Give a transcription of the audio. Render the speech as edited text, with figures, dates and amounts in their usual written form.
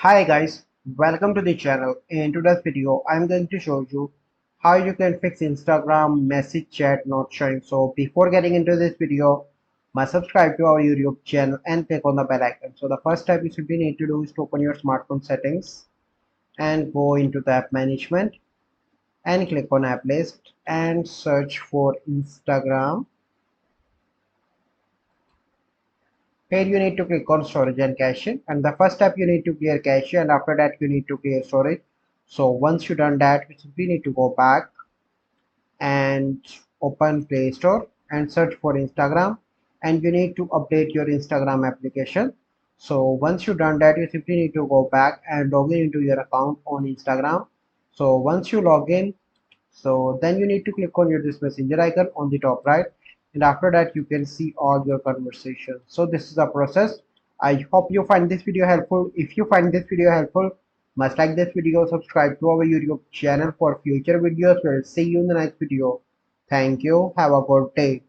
Hi guys, welcome to the channel. In today's video, I'm going to show you how you can fix Instagram message chat not showing. So before getting into this video, must subscribe to our YouTube channel and click on the bell icon. So the first step you simply need to do is to open your smartphone settings and go into the app management and click on app list and search for Instagram. Here you need to click on storage and cache, and the first step you need to clear cache, and after that you need to clear storage. So once you done that, you simply need to go back and open Play Store and search for Instagram, and you need to update your Instagram application. So once you done that, you simply need to go back and log in into your account on Instagram. So once you log in, so then you need to click on your this messenger icon on the top right, and after that you can see all your conversations. So this is the process. I hope you find this video helpful. If you find this video helpful, must like this video, subscribe to our YouTube channel for future videos. We'll see you in the next video. Thank you. Have a good day.